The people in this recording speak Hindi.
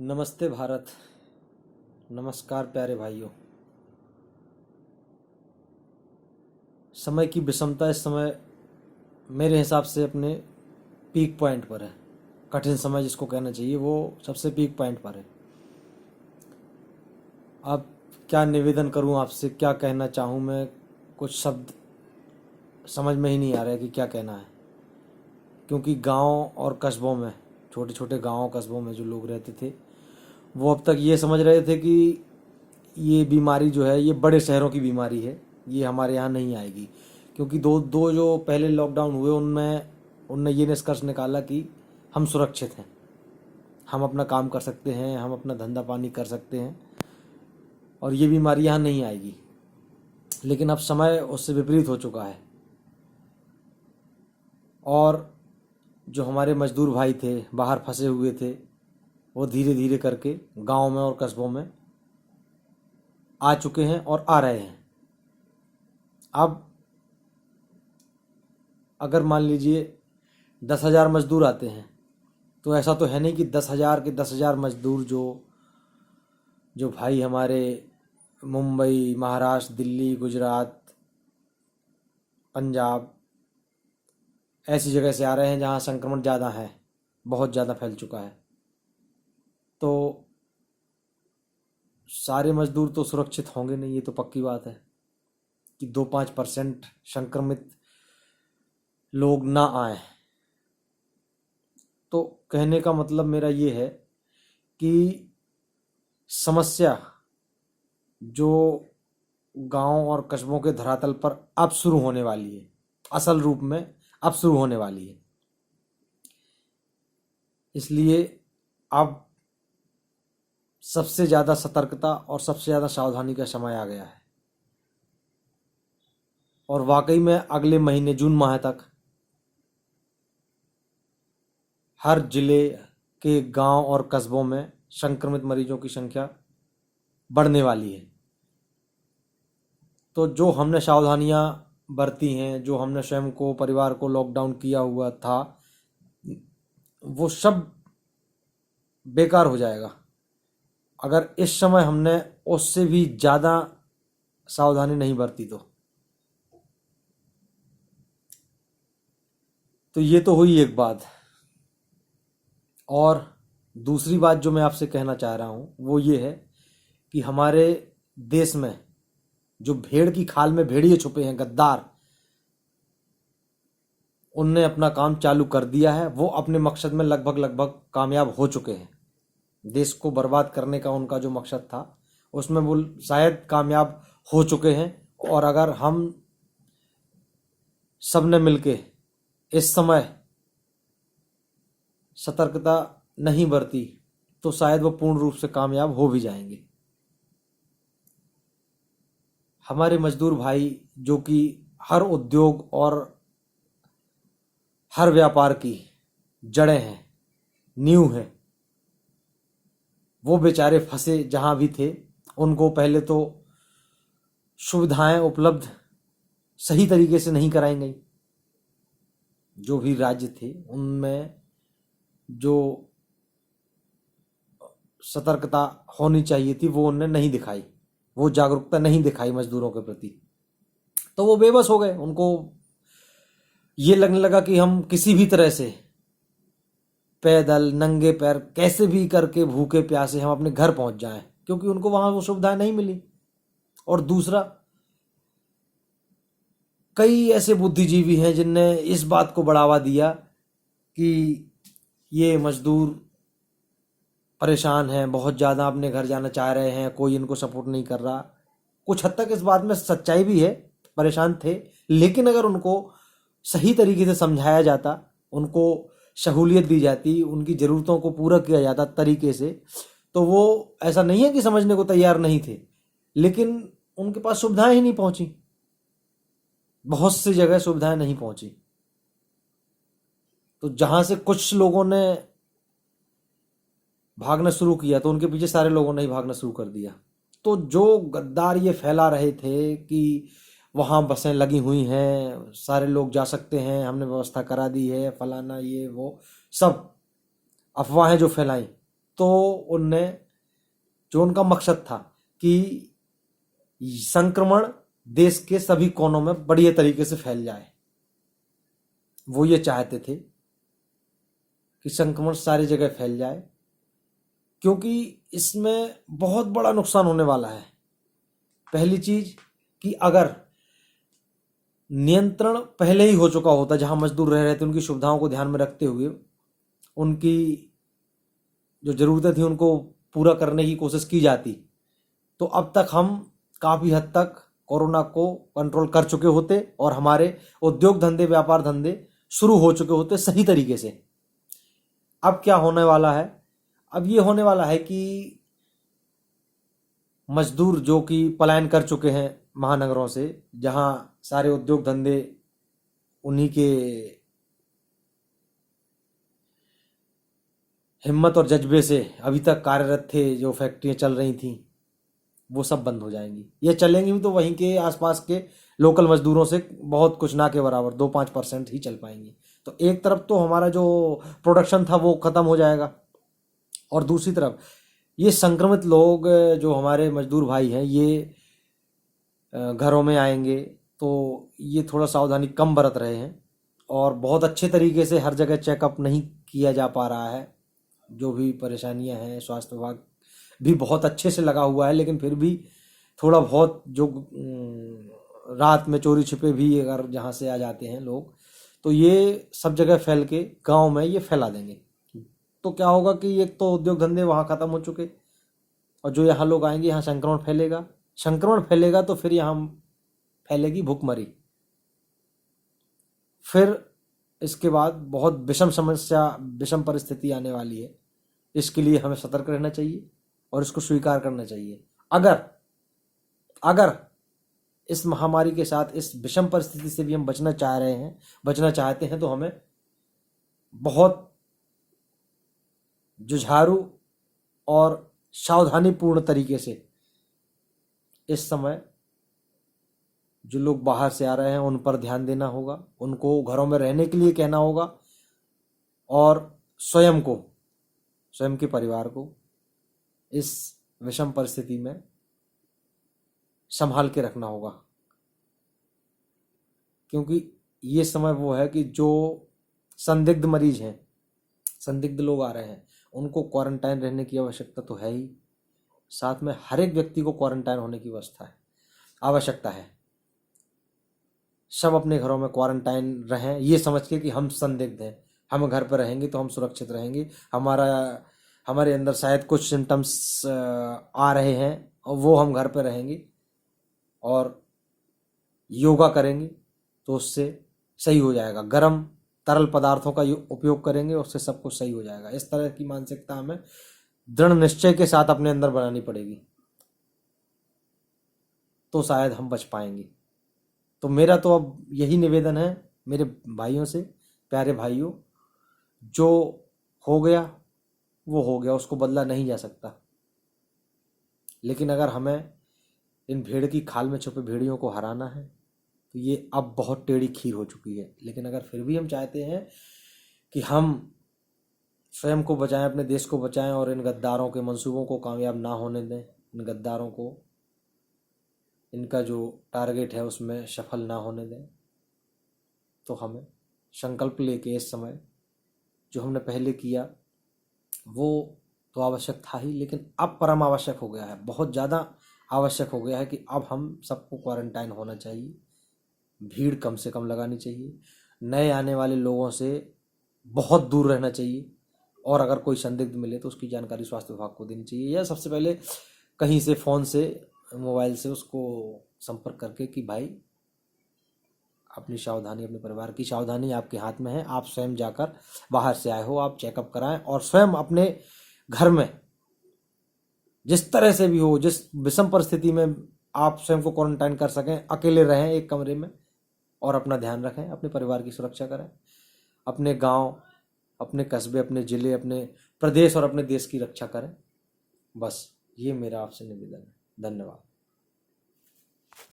नमस्ते भारत। नमस्कार प्यारे भाइयों। समय की विषमता इस समय मेरे हिसाब से अपने पीक पॉइंट पर है। कठिन समय जिसको कहना चाहिए वो सबसे पीक पॉइंट पर है। अब क्या निवेदन करूं आपसे, क्या कहना चाहूं मैं, कुछ शब्द समझ में ही नहीं आ रहा है कि क्या कहना है। क्योंकि गांव और कस्बों में, छोटे छोटे गांव कस्बों में जो लोग रहते थे वो अब तक ये समझ रहे थे कि ये बीमारी जो है ये बड़े शहरों की बीमारी है, ये हमारे यहाँ नहीं आएगी। क्योंकि दो दो जो पहले लॉकडाउन हुए उनमें उनने ये निष्कर्ष निकाला कि हम सुरक्षित हैं, हम अपना काम कर सकते हैं, हम अपना धंधा पानी कर सकते हैं और ये बीमारी यहाँ नहीं आएगी। लेकिन अब समय उससे विपरीत हो चुका है और जो हमारे मजदूर भाई थे, बाहर फंसे हुए थे, वो धीरे धीरे करके गांव में और कस्बों में आ चुके हैं और आ रहे हैं। अब अगर मान लीजिए 10,000 मजदूर आते हैं तो ऐसा तो है नहीं कि 10,000 के 10,000 मजदूर जो जो भाई हमारे मुंबई, महाराष्ट्र, दिल्ली, गुजरात, पंजाब ऐसी जगह से आ रहे हैं जहाँ संक्रमण ज़्यादा है, बहुत ज़्यादा फैल चुका है, तो सारे मजदूर तो सुरक्षित होंगे नहीं। ये तो पक्की बात है कि 2-5% संक्रमित लोग ना आए। तो कहने का मतलब मेरा ये है कि समस्या जो गांव और कस्बों के धरातल पर अब शुरू होने वाली है, असल रूप में अब शुरू होने वाली है। इसलिए अब सबसे ज़्यादा सतर्कता और सबसे ज़्यादा सावधानी का समय आ गया है। और वाकई में अगले महीने जून माह तक हर जिले के गांव और कस्बों में संक्रमित मरीजों की संख्या बढ़ने वाली है। तो जो हमने सावधानियां बरती हैं, जो हमने स्वयं को, परिवार को लॉकडाउन किया हुआ था, वो सब बेकार हो जाएगा अगर इस समय हमने उससे भी ज़्यादा सावधानी नहीं बरती तो ये तो हुई एक बात। और दूसरी बात जो मैं आपसे कहना चाह रहा हूँ वो ये है कि हमारे देश में जो भेड़ की खाल में भेड़िए छुपे हैं, गद्दार, उनने अपना काम चालू कर दिया है। वो अपने मकसद में लगभग लगभग कामयाब हो चुके हैं। देश को बर्बाद करने का उनका जो मकसद था उसमें वो शायद कामयाब हो चुके हैं। और अगर हम सब ने मिलके इस समय सतर्कता नहीं बरती तो शायद वो पूर्ण रूप से कामयाब हो भी जाएंगे। हमारे मजदूर भाई जो कि हर उद्योग और हर व्यापार की जड़ें हैं, नींव है, वो बेचारे फंसे जहां भी थे। उनको पहले तो सुविधाएं उपलब्ध सही तरीके से नहीं कराई गई। जो भी राज्य थे उनमें जो सतर्कता होनी चाहिए थी वो उनने नहीं दिखाई, वो जागरूकता नहीं दिखाई मजदूरों के प्रति। तो वो बेबस हो गए। उनको ये लगने लगा कि हम किसी भी तरह से पैदल नंगे पैर कैसे भी करके भूखे प्यासे हम अपने घर पहुंच जाएं, क्योंकि उनको वहां वो सुविधाएं नहीं मिली। और दूसरा, कई ऐसे बुद्धिजीवी हैं जिनने इस बात को बढ़ावा दिया कि ये मजदूर परेशान हैं, बहुत ज़्यादा अपने घर जाना चाह रहे हैं, कोई इनको सपोर्ट नहीं कर रहा। कुछ हद तक इस बात में सच्चाई भी है, परेशान थे। लेकिन अगर उनको सही तरीके से समझाया जाता, उनको सहूलियत दी जाती, उनकी ज़रूरतों को पूरा किया जाता तरीके से, तो वो ऐसा नहीं है कि समझने को तैयार नहीं थे, लेकिन उनके पास सुविधाएं ही नहीं पहुंची। बहुत सी जगह सुविधाएं नहीं पहुंची। तो जहां से कुछ लोगों ने भागना शुरू किया तो उनके पीछे सारे लोगों ने ही भागना शुरू कर दिया। तो जो गद्दार ये फैला रहे थे कि वहाँ बसें लगी हुई हैं, सारे लोग जा सकते हैं, हमने व्यवस्था करा दी है, फलाना ये वो, सब अफवाहें जो फैलाई, तो उनने जो उनका मकसद था कि संक्रमण देश के सभी कोनों में बढ़िया तरीके से फैल जाए, वो ये चाहते थे कि संक्रमण सारी जगह फैल जाए, क्योंकि इसमें बहुत बड़ा नुकसान होने वाला है। पहली चीज कि अगर नियंत्रण पहले ही हो चुका होता, जहां मजदूर रह रहे थे उनकी सुविधाओं को ध्यान में रखते हुए उनकी जो ज़रूरतें थी उनको पूरा करने की कोशिश की जाती, तो अब तक हम काफ़ी हद तक कोरोना को कंट्रोल कर चुके होते और हमारे उद्योग धंधे, व्यापार धंधे शुरू हो चुके होते सही तरीके से। अब क्या होने वाला है? अब ये होने वाला है कि मजदूर जो कि पलायन कर चुके हैं महानगरों से, जहां सारे उद्योग धंधे उन्हीं के हिम्मत और जज्बे से अभी तक कार्यरत थे, जो फैक्ट्रियां चल रही थी, वो सब बंद हो जाएंगी। ये चलेंगी भी तो वहीं के आसपास के लोकल मजदूरों से बहुत कुछ, ना के बराबर 2-5% ही चल पाएंगी। तो एक तरफ तो हमारा जो प्रोडक्शन था वो ख़त्म हो जाएगा, और दूसरी तरफ ये संक्रमित लोग जो हमारे मजदूर भाई हैं ये घरों में आएंगे, तो ये थोड़ा सावधानी कम बरत रहे हैं और बहुत अच्छे तरीके से हर जगह चेकअप नहीं किया जा पा रहा है। जो भी परेशानियां हैं, स्वास्थ्य विभाग भी बहुत अच्छे से लगा हुआ है, लेकिन फिर भी थोड़ा बहुत जो रात में चोरी छिपे भी अगर जहाँ से आ जाते हैं लोग, तो ये सब जगह फैल के गांव में ये फैला देंगे। तो क्या होगा कि एक तो उद्योग धंधे वहाँ ख़त्म हो चुके, और जो यहाँ लोग आएंगे यहाँ संक्रमण फैलेगा तो फिर यहाँ फैलेगी भुखमरी। फिर इसके बाद बहुत विषम परिस्थिति आने वाली है। इसके लिए हमें सतर्क रहना चाहिए और इसको स्वीकार करना चाहिए। अगर इस महामारी के साथ इस विषम परिस्थिति से भी हम बचना चाहते हैं, तो हमें बहुत जुझारू और सावधानीपूर्ण तरीके से इस समय जो लोग बाहर से आ रहे हैं उन पर ध्यान देना होगा, उनको घरों में रहने के लिए कहना होगा, और स्वयं के परिवार को इस विषम परिस्थिति में संभाल के रखना होगा। क्योंकि ये समय वो है कि जो संदिग्ध मरीज हैं, संदिग्ध लोग आ रहे हैं, उनको क्वारंटाइन रहने की आवश्यकता तो है ही, साथ में हर एक व्यक्ति को क्वारंटाइन होने की आवश्यकता है। सब अपने घरों में क्वारंटाइन रहें, ये समझ के कि हम संदिग्ध हैं, हम घर पर रहेंगे तो हम सुरक्षित रहेंगे। हमारे अंदर शायद कुछ सिम्टम्स आ रहे हैं और वो हम घर पर रहेंगे और योगा करेंगे तो उससे सही हो जाएगा। गर्म तरल पदार्थों का उपयोग करेंगे, उससे सब कुछ सही हो जाएगा। इस तरह की मानसिकता हमें दृढ़ निश्चय के साथ अपने अंदर बनानी पड़ेगी, तो शायद हम बच पाएंगे। तो मेरा तो अब यही निवेदन है मेरे भाइयों से, प्यारे भाइयों, जो हो गया वो हो गया, उसको बदला नहीं जा सकता। लेकिन अगर हमें इन भेड़ की खाल में छुपे भेड़ियों को हराना है तो ये अब बहुत टेढ़ी खीर हो चुकी है। लेकिन अगर फिर भी हम चाहते हैं कि हम स्वयं को बचाएं, अपने देश को बचाएं और इन गद्दारों के मंसूबों को कामयाब ना होने दें, इन गद्दारों को इनका जो टारगेट है उसमें सफल ना होने दें, तो हमें संकल्प लेके इस समय जो हमने पहले किया वो तो आवश्यक था ही, लेकिन अब परम आवश्यक हो गया है, बहुत ज़्यादा आवश्यक हो गया है कि अब हम सबको क्वारंटाइन होना चाहिए, भीड़ कम से कम लगानी चाहिए, नए आने वाले लोगों से बहुत दूर रहना चाहिए, और अगर कोई संदिग्ध मिले तो उसकी जानकारी स्वास्थ्य विभाग को देनी चाहिए, या सबसे पहले कहीं से फ़ोन से, मोबाइल से उसको संपर्क करके कि भाई अपनी सावधानी, अपने परिवार की सावधानी आपके हाथ में है, आप स्वयं जाकर, बाहर से आए हो आप चेकअप कराएं और स्वयं अपने घर में जिस तरह से भी हो, जिस विषम परिस्थिति में आप स्वयं को क्वारंटाइन कर सकें, अकेले रहें एक कमरे में और अपना ध्यान रखें, अपने परिवार की सुरक्षा करें, अपने गांव, अपने कस्बे, अपने ज़िले, अपने प्रदेश और अपने देश की रक्षा करें। बस ये मेरा आपसे निवेदन है। धन्यवाद।